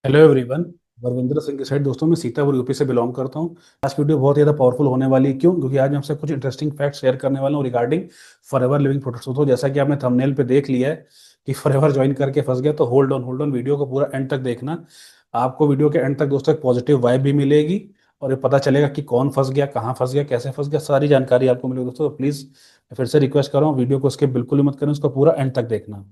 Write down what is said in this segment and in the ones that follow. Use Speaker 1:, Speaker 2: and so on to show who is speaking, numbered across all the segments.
Speaker 1: Hello everyone. वरविंदर Singh के side दोस्तों, मैं सीतापुर यूपी से बिलोंग करता हूँ। आज की वीडियो बहुत ज़्यादा पावरफुल होने वाली है। क्यों? क्योंकि आज मैं आपसे कुछ इंटरेस्टिंग फैक्ट शेयर करने वाला हूँ रिगार्डिंग फॉरएवर लिविंग प्रोडक्ट्स। तो जैसा कि आपने थंबनेल पे देख लिया है कि फॉरएवर ज्वाइन करके फंस गया, तो होल्ड ऑन वीडियो को पूरा एंड तक देखना। आपको वीडियो के एंड तक दोस्तों एक पॉजिटिव वाइब भी मिलेगी और ये पता चलेगा कि कौन फंस गया, कहाँ फंस गया, कैसे फंस गया, सारी जानकारी आपको मिलेगी दोस्तों। तो प्लीज़ फिर से रिक्वेस्ट कर रहा हूँ, वीडियो को स्किप बिल्कुल ही मत करें, उसको पूरा एंड तक देखना।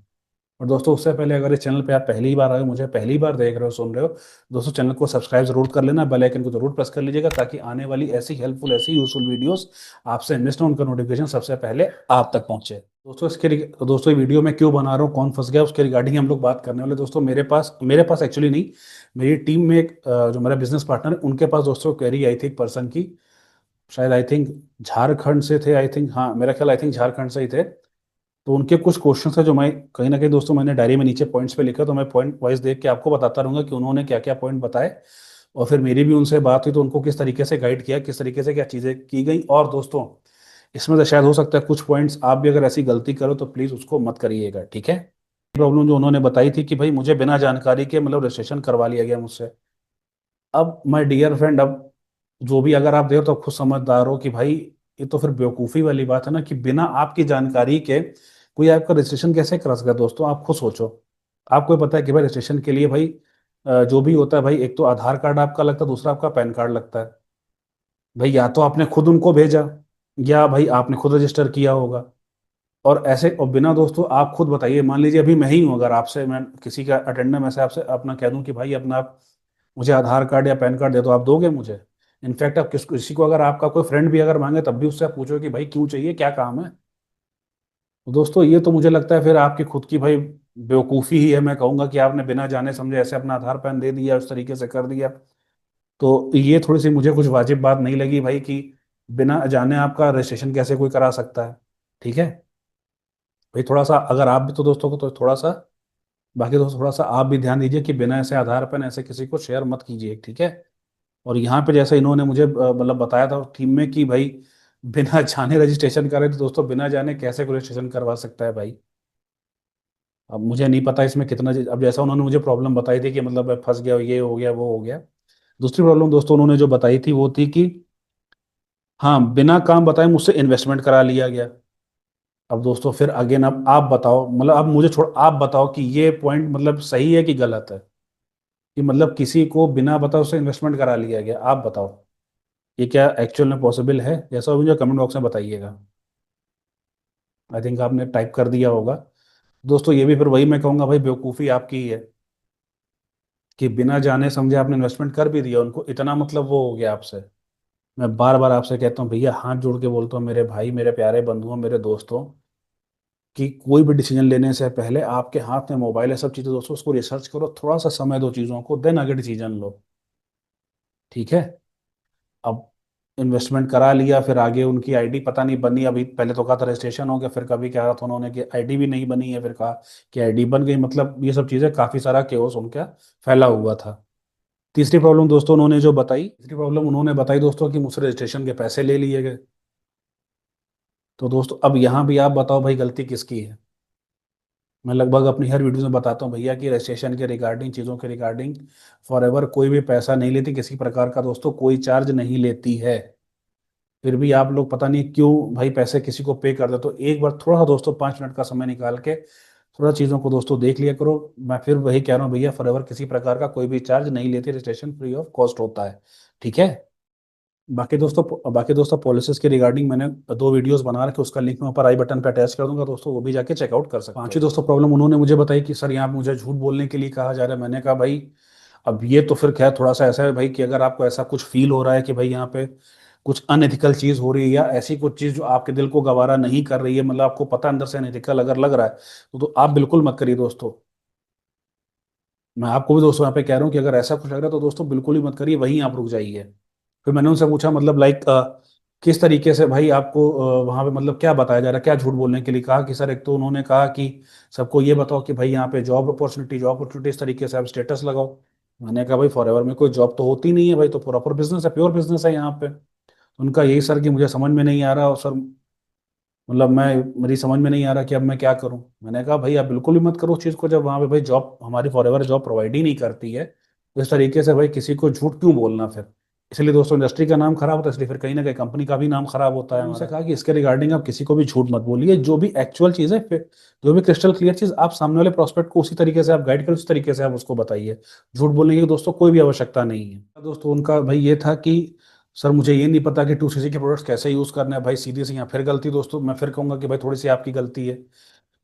Speaker 1: और दोस्तों, उससे पहले अगर इस चैनल पे आप पहली बार आए हो, मुझे पहली बार देख रहे हो, सुन रहे हो, दोस्तों चैनल को सब्सक्राइब जरूर कर लेना, बेल आइकन को जरूर प्रेस कर लीजिएगा, ताकि आने वाली ऐसी हेल्पफुल, ऐसी यूजफुल वीडियोस आपसे मिस ना, उनका नोटिफिकेशन सबसे पहले आप तक पहुंचे। दोस्तों ये वीडियो मैं क्यों बना रहा हूँ, कौन फंस गया, उसके रिगार्डिंग हम लोग बात करने वाले। दोस्तों मेरे पास एक्चुअली नहीं, मेरी टीम में एक जो मेरा बिजनेस पार्टनर है, उनके पास दोस्तों क्वेरी आई थी एक पर्सन की। शायद आई थिंक झारखंड से थे, आई थिंक, हाँ मेरा ख्याल आई थिंक झारखंड से ही थे। तो उनके कुछ क्वेश्चन है जो मैं कहीं ना कहीं दोस्तों मैंने डायरी में नीचे पॉइंट्स पे लिखा, तो मैं पॉइंट वाइज देख के आपको बताता रहूंगा कि उन्होंने क्या क्या पॉइंट बताए। और फिर मेरी भी उनसे बात हुई तो उनको किस तरीके से गाइड किया, किस तरीके से क्या चीज़ें की गई। और दोस्तों, इसमें से शायद हो सकता है कुछ पॉइंट्स आप भी अगर ऐसी गलती करो तो प्लीज़ उसको मत करिएगा, ठीक है। प्रॉब्लम जो उन्होंने बताई थी कि भाई मुझे बिना जानकारी के मतलब रजिस्ट्रेशन करवा लिया गया मुझसे। अब माय डियर फ्रेंड, अब जो भी अगर आप देखो तो खुद समझदार हो कि भाई ये तो फिर बेवकूफ़ी वाली बात है ना, कि बिना आपकी जानकारी के कोई आपका रजिस्ट्रेशन कैसे करा सकता है। दोस्तों आप खुद सोचो, आपको पता है कि भाई रजिस्ट्रेशन के लिए भाई जो भी होता है भाई, एक तो आधार कार्ड आपका लगता है, दूसरा आपका पैन कार्ड लगता है। भाई या तो आपने खुद उनको भेजा, या भाई आपने खुद रजिस्टर किया होगा। और ऐसे और बिना दोस्तों, आप खुद बताइए, मान लीजिए अभी मैं ही हूँ, अगर आपसे मैं किसी का अटेंडर में से आपसे अपना कह दूं कि भाई अपना आप मुझे आधार कार्ड या पैन कार्ड दे दो, आप दोगे मुझे? इनफैक्ट आप किसी को अगर आपका कोई फ्रेंड भी अगर मांगे तब भी उससे आप पूछो कि भाई क्यों चाहिए, क्या काम है। तो दोस्तों ये तो मुझे लगता है फिर आपकी खुद की भाई बेवकूफ़ी ही है। मैं कहूंगा कि आपने बिना जाने समझे ऐसे अपना आधार पैन दे दिया, उस तरीके से कर दिया। तो ये थोड़ी सी मुझे कुछ वाजिब बात नहीं लगी भाई, कि बिना जाने आपका रजिस्ट्रेशन कैसे कोई करा सकता है, ठीक है। भाई थोड़ा सा अगर आप भी, तो दोस्तों को तो थोड़ा सा, बाकी दोस्तों थोड़ा सा आप भी ध्यान दीजिए कि बिना ऐसे आधार पैन ऐसे किसी को शेयर मत कीजिए, ठीक है। और यहाँ पे जैसे इन्होंने मुझे मतलब बताया था टीम में कि भाई बिना जाने रजिस्ट्रेशन करे, तो दोस्तों बिना जाने कैसे कोई रजिस्ट्रेशन करवा सकता है भाई। अब मुझे नहीं पता इसमें कितना अब जैसा उन्होंने मुझे प्रॉब्लम बताई थी कि मतलब मैं फंस गया, ये हो गया, वो हो गया। दूसरी प्रॉब्लम दोस्तों उन्होंने जो बताई थी वो थी कि हाँ, बिना काम बताए मुझसे इन्वेस्टमेंट करा लिया गया। अब दोस्तों फिर अगेन, अब आप बताओ, मतलब अब मुझे छोड़, आप बताओ कि ये पॉइंट मतलब सही है कि गलत है, कि मतलब किसी को बिना बताए उससे इन्वेस्टमेंट करा लिया गया। आप बताओ ये क्या एक्चुअल में पॉसिबल है? जैसा हो मुझे कमेंट बॉक्स में बताइएगा। आई थिंक आपने टाइप कर दिया होगा। दोस्तों ये भी फिर वही मैं कहूँगा भाई, बेवकूफ़ी आपकी ही है कि बिना जाने समझे आपने इन्वेस्टमेंट कर भी दिया, उनको इतना मतलब वो हो गया आपसे। मैं बार बार आपसे कहता हूँ भैया, हाथ जोड़ के बोलता हूँ, मेरे भाई, मेरे प्यारे बंधुओं, मेरे दोस्तों, कि कोई भी डिसीजन लेने से पहले आपके हाथ में मोबाइल है, सब चीज़ें दोस्तों, उसको रिसर्च करो, थोड़ा सा समय दो चीज़ों को, देन आगे डिसीजन लो, ठीक है। अब इन्वेस्टमेंट करा लिया, फिर आगे उनकी आईडी पता नहीं बनी, अभी पहले तो कहा था रजिस्ट्रेशन हो गया, फिर कभी कहा था उन्होंने कि आईडी भी नहीं बनी है, फिर कहा कि आईडी बन गई। मतलब ये सब चीज़ें, काफ़ी सारा केओस उनका फैला हुआ था। तीसरी प्रॉब्लम उन्होंने बताई दोस्तों कि मुझसे रजिस्ट्रेशन के पैसे ले लिए गए। तो दोस्तों अब यहाँ भी आप बताओ भाई, गलती किसकी है? मैं लगभग अपनी हर वीडियो में बताता हूँ भैया कि रजिस्ट्रेशन के रिगार्डिंग, चीज़ों के रिगार्डिंग फॉरएवर कोई भी पैसा नहीं लेती, किसी प्रकार का दोस्तों कोई चार्ज नहीं लेती है। फिर भी आप लोग पता नहीं क्यों भाई पैसे किसी को पे कर दे। तो एक बार थोड़ा सा दोस्तों 5 मिनट का समय निकाल के थोड़ा चीज़ों को दोस्तों देख लिया करो। मैं फिर वही कह रहा हूँ भैया, फॉरएवर किसी प्रकार का कोई भी चार्ज नहीं लेती, रजिस्ट्रेशन फ्री ऑफ कॉस्ट होता है, ठीक है। बाकी दोस्तों पॉलिसीज के रिगार्डिंग मैंने 2 वीडियोस बना रखे, उसका लिंक मैं ऊपर आई बटन पे अटैच कर दूंगा दोस्तों, वो भी जाके चेकआउट कर सकते हो। पांचवी दोस्तों प्रॉब्लम उन्होंने मुझे बताई कि सर यहाँ पे मुझे झूठ बोलने के लिए कहा जा रहा है। मैंने कहा भाई, अब ये तो फिर खैर थोड़ा सा ऐसा है भाई, कि अगर आपको ऐसा कुछ फील हो रहा है कि भाई यहाँ पे कुछ अनएथिकल चीज हो रही है, या ऐसी कुछ चीज जो आपके दिल को गवारा नहीं कर रही है, मतलब आपको पता अंदर से अनएथिकल अगर लग रहा है, तो आप बिल्कुल मत करिए दोस्तों। मैं आपको भी दोस्तों यहाँ पे कह रहा हूँ कि अगर ऐसा कुछ लग रहा है तो दोस्तों बिल्कुल ही मत करिए, वहीं आप रुक जाइए। फिर मैंने उनसे पूछा मतलब लाइक किस तरीके से भाई आपको वहाँ पे मतलब क्या बताया जा रहा है, क्या झूठ बोलने के लिए कहा? कि सर एक तो उन्होंने कहा कि सबको ये बताओ कि भाई यहाँ पे जॉब अपॉर्चुनिटी इस तरीके से आप स्टेटस लगाओ। मैंने कहा भाई फॉरएवर में कोई जॉब तो होती नहीं है भाई, तो प्रॉपर बिजनेस है, प्योर बिजनेस है यहाँ पे। उनका यही सर कि मुझे समझ में नहीं आ रहा, और सर मतलब मेरी समझ में नहीं आ रहा कि अब मैं क्या करूं। मैंने कहा भाई आप बिल्कुल भी मत करो उस चीज़ को, जब वहाँ पे भाई जॉब, हमारी फॉरएवर जॉब प्रोवाइड ही नहीं करती है। इस तरीके से भाई किसी को झूठ क्यों बोलना फिर। इसलिए दोस्तों इंडस्ट्री का नाम खराब होता है, इसलिए फिर कहीं ना कहीं कंपनी का भी नाम खराब होता है। उनसे कहा कि इसके रिगार्डिंग आप किसी को भी झूठ मत बोलिए, जो भी एक्चुअल चीज़ है, फिर जो भी क्रिस्टल क्लियर चीज़ आप सामने वाले प्रोस्पेक्ट को उसी तरीके से आप गाइड करें, उसी तरीके से आप उसको बताइए। झूठ बोलने की दोस्तों कोई भी आवश्यकता नहीं है। दोस्तों उनका भाई ये था कि सर मुझे ये नहीं पता कि 2cc के प्रोडक्ट्स कैसे यूज़ करना है। भाई सीधी सी यहाँ फिर गलती दोस्तों, मैं फिर कहूँगा कि भाई थोड़ी सी आपकी गलती है।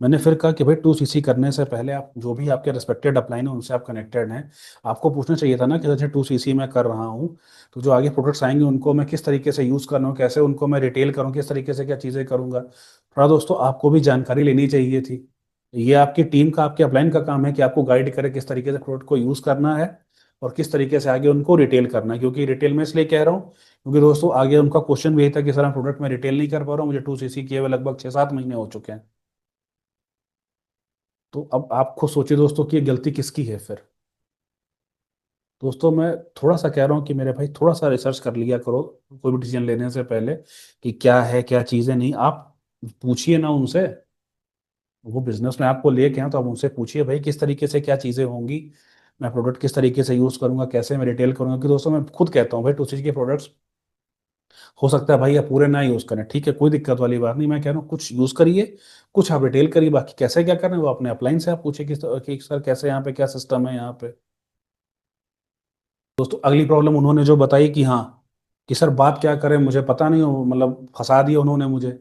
Speaker 1: मैंने फिर कहा कि भाई 2cc करने से पहले आप जो भी आपके रिस्पेक्टेड अपलाइन है उनसे आप कनेक्टेड हैं, आपको पूछना चाहिए था ना कि जैसे 2cc मैं कर रहा हूँ तो जो आगे प्रोडक्ट्स आएंगे उनको मैं किस तरीके से यूज़ कर रहा हूँ, कैसे उनको मैं रिटेल करूँ, किस तरीके से क्या चीज़ें करूँगा। थोड़ा दोस्तों आपको भी जानकारी लेनी चाहिए थी। ये आपकी टीम का, आपके अपलाइन का काम है कि आपको गाइड करे किस तरीके से प्रोडक्ट को यूज़ करना है और किस तरीके से आगे उनको रिटेल करना है। क्योंकि रिटेल में इसलिए कह रहा हूँ क्योंकि दोस्तों आगे उनका क्वेश्चन भी यही था कि सर हम प्रोडक्ट में रिटेल नहीं कर पा रहा हूँ, मुझे 2cc किए हुए लगभग 6-7 महीने हो चुके हैं। तो अब आप खुद सोचिए दोस्तों कि ये गलती किसकी है फिर। दोस्तों मैं थोड़ा सा कह रहा हूँ कि मेरे भाई थोड़ा सा रिसर्च कर लिया करो कोई भी डिसीजन लेने से पहले, कि क्या है क्या चीज़ें नहीं। आप पूछिए ना उनसे, वो बिजनेस में आपको लेके हैं तो आप उनसे पूछिए भाई किस तरीके से क्या चीज़ें होंगी, मैं प्रोडक्ट किस तरीके से यूज़ करूंगा, कैसे मैं रिटेल करूंगा। कि दोस्तों मैं खुद कहता हूँ भाई 2cc के प्रोडक्ट्स हो सकता है भाई आप पूरे ना यूज़ करें, ठीक है, कोई दिक्कत वाली बात नहीं। मैं कह रहा हूँ कुछ यूज़ करिए, कुछ आप रिटेल करिए, बाकी कैसे क्या करना है वो अपने अपलाइन से आप पूछिए कि सर कैसे यहाँ पे क्या सिस्टम है यहाँ पे। दोस्तों अगली प्रॉब्लम उन्होंने जो बताई कि हाँ कि सर बात क्या करें मुझे पता नहीं हो, मतलब फंसा दिया उन्होंने मुझे।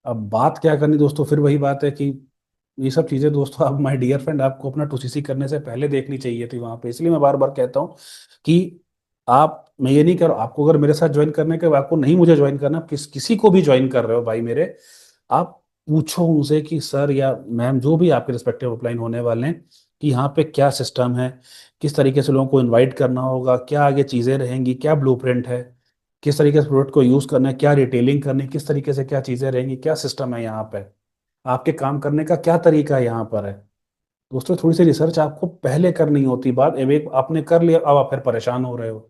Speaker 1: अब बात क्या करनी दोस्तों, फिर वही बात है कि ये सब चीज़ें दोस्तों आप माय डियर फ्रेंड आपको अपना 2cc करने से पहले देखनी चाहिए थी वहां पे। इसलिए मैं बार बार कहता हूँ कि आप, मैं ये नहीं कर आपको अगर मेरे साथ ज्वाइन करने के, आपको नहीं मुझे ज्वाइन करना, आप किसी को भी ज्वाइन कर रहे हो भाई मेरे, आप पूछो उनसे कि सर या मैम जो भी आपके रिस्पेक्टिव अपलाइन होने वाले हैं कि यहाँ पे क्या सिस्टम है, किस तरीके से लोगों को इनवाइट करना होगा, क्या आगे चीज़ें रहेंगी, क्या ब्लूप्रिंट है, किस तरीके से प्रोडक्ट को यूज़ करना है, क्या रिटेलिंग करनी है, किस तरीके से क्या चीज़ें रहेंगी, क्या सिस्टम है यहाँ पे, आपके काम करने का क्या तरीका है यहाँ पर है। दोस्तों थोड़ी सी रिसर्च आपको पहले करनी होती, बात अब एक आपने कर लिया अब आप फिर परेशान हो रहे हो।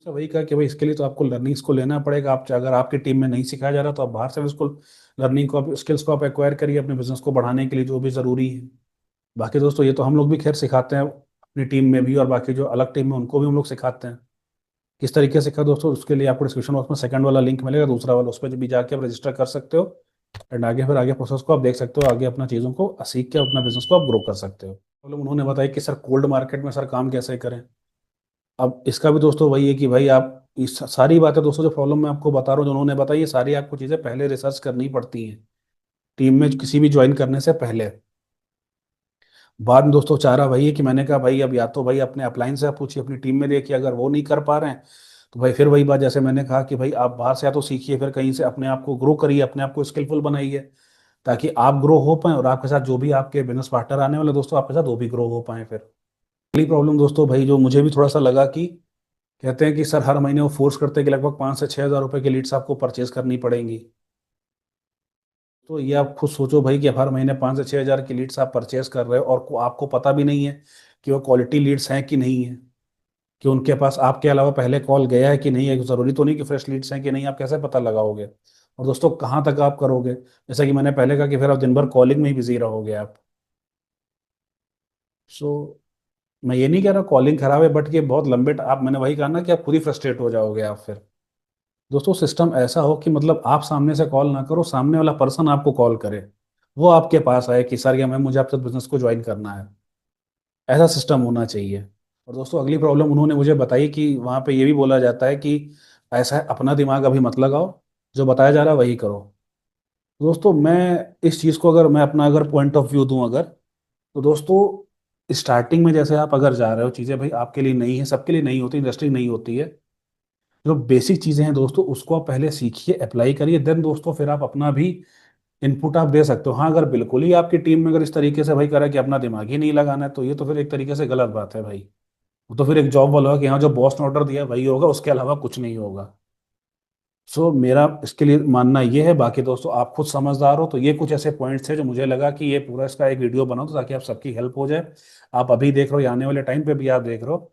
Speaker 1: तो वही कहा कि भाई इसके लिए तो आपको लर्निंग्स को लेना पड़ेगा। आप अगर आपकी टीम में नहीं सिखाया जा रहा तो आप बाहर से भी उसको लर्निंग को, स्किल्स को आप एक्वायर करिए अपने बिजनेस को बढ़ाने के लिए जो भी ज़रूरी है। बाकी दोस्तों ये तो हम लोग भी खैर सिखाते हैं अपनी टीम में भी, और बाकी जो अलग टीम में उनको भी हम लोग सिखाते हैं। किस तरीके से सिखा दोस्तों, उसके लिए आपको डिस्क्रिप्शन बॉक्स में सेकंड वाला लिंक मिलेगा, दूसरा वाला, उस पर भी जाके आप रजिस्टर कर सकते हो। एंड आगे फिर आगे प्रोसेस को आप देख सकते हो, आगे अपना चीज़ों को सीख के अपना बिजनेस को आप ग्रो कर सकते हो। मतलब उन्होंने बताया कि सर कोल्ड मार्केट में सर काम कैसे करें। अब इसका भी दोस्तों वही है कि भाई आप इस सारी बातें दोस्तों जो प्रॉब्लम मैं आपको बता रहा हूँ जो उन्होंने बताई, ये सारी आपको चीज़ें पहले रिसर्च करनी पड़ती हैं टीम में किसी भी ज्वाइन करने से पहले। बाद में दोस्तों चाह रहा वही है कि मैंने कहा भाई अब या तो भाई अपने अपलाइन से आप पूछिए, अपनी टीम में देखिए, अगर वो नहीं कर पा रहे हैं तो भाई फिर वही बात जैसे मैंने कहा कि भाई आप बाहर से या तो सीखिए, फिर कहीं से अपने आप को ग्रो करिए, अपने आप को स्किलफुल बनाइए, ताकि आप ग्रो हो पाए और आपके साथ जो भी आपके बिजनेस पार्टनर आने वाले दोस्तों आपके साथ वो भी ग्रो हो पाए। फिर अगली प्रॉब्लम दोस्तों भाई जो मुझे भी थोड़ा सा लगा कि कहते हैं कि सर हर महीने वो फोर्स करते हैं कि लगभग 5 से 6 हज़ार रुपए की लीड्स आपको परचेज करनी पड़ेंगी। तो ये आप खुद सोचो भाई कि हर महीने 5 से 6 हज़ार की लीड्स आप परचेज कर रहे हो और आपको पता भी नहीं है कि वो क्वालिटी लीड्स हैं कि नहीं है, कि उनके पास आपके अलावा पहले कॉल गया है कि नहीं है। जरूरी तो नहीं कि फ्रेश लीड्स हैं कि नहीं, आप कैसे पता लगाओगे। और दोस्तों कहाँ तक आप करोगे, जैसा कि मैंने पहले कहा कि फिर आप दिन भर कॉलिंग में ही बिजी रहोगे आप। सो मैं ये नहीं कह रहा कॉलिंग खराब है, बट ये बहुत लंबे आप, मैंने वही कहा ना कि आप खुद ही फ्रस्ट्रेट हो जाओगे आप फिर। दोस्तों सिस्टम ऐसा हो कि मतलब आप सामने से कॉल ना करो, सामने वाला पर्सन आपको कॉल करे, वो आपके पास आए कि सर या मैम मुझे आपसे बिजनेस को ज्वाइन करना है। ऐसा सिस्टम होना चाहिए। और दोस्तों अगली प्रॉब्लम उन्होंने मुझे बताई कि वहाँ पे ये भी बोला जाता है कि ऐसा है अपना दिमाग अभी मत लगाओ, जो बताया जा रहा है वही करो। दोस्तों मैं इस चीज़ को अगर मैं अपना अगर पॉइंट ऑफ व्यू दूं अगर, तो दोस्तों स्टार्टिंग में जैसे आप अगर जा रहे हो, चीज़ें भाई आपके लिए नहीं है, सबके लिए नहीं होती, इंडस्ट्री नहीं होती है। जो बेसिक चीज़ें हैं दोस्तों उसको आप पहले सीखिए, अप्लाई करिए, देन दोस्तों फिर आप अपना भी इनपुट आप दे सकते हो। हाँ अगर बिल्कुल ही आपकी टीम में अगर इस तरीके से भाई करा कि अपना दिमाग ही नहीं लगाना है तो ये तो फिर एक तरीके से गलत बात है भाई। वो तो फिर एक जॉब वाला होगा कि हाँ जो बॉस ने ऑर्डर दिया वही होगा, उसके अलावा कुछ नहीं होगा। सो मेरा इसके लिए मानना ये है। बाकी दोस्तों आप खुद समझदार हो, तो ये कुछ ऐसे पॉइंट्स थे जो मुझे लगा कि ये पूरा इसका एक वीडियो बनाओ तो ताकि आप सबकी हेल्प हो जाए। आप अभी देख रहे हो या आने वाले टाइम पे भी आप देख रहे हो,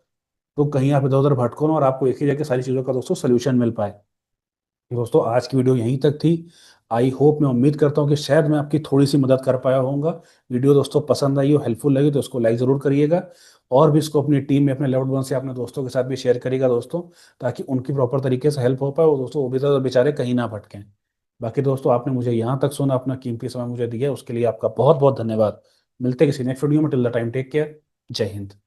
Speaker 1: तो कहीं आप इधर उधर भटको ना और आपको एक ही जगह सारी चीज़ों का दोस्तों सोल्यूशन मिल पाए। दोस्तों आज की वीडियो यहीं तक थी। आई होप, मैं उम्मीद करता हूँ कि शायद मैं आपकी थोड़ी सी मदद कर पाया होऊंगा। वीडियो दोस्तों पसंद आई हो, हेल्पफुल लगी तो उसको लाइक ज़रूर करिएगा। और भी इसको अपनी टीम में, अपने लव्ड वन से, अपने दोस्तों के साथ भी शेयर करिएगा दोस्तों, ताकि उनकी प्रॉपर तरीके से हेल्प हो पाए और दोस्तों वो भी ज़्यादा बेचारे कहीं ना भटकें। बाकी दोस्तों आपने मुझे यहाँ तक सुना, अपना कीमती समय मुझे दिया, उसके लिए आपका बहुत बहुत धन्यवाद। मिलते हैं किसी नेक्स्ट वीडियो में। Till the time take care. जय हिंद।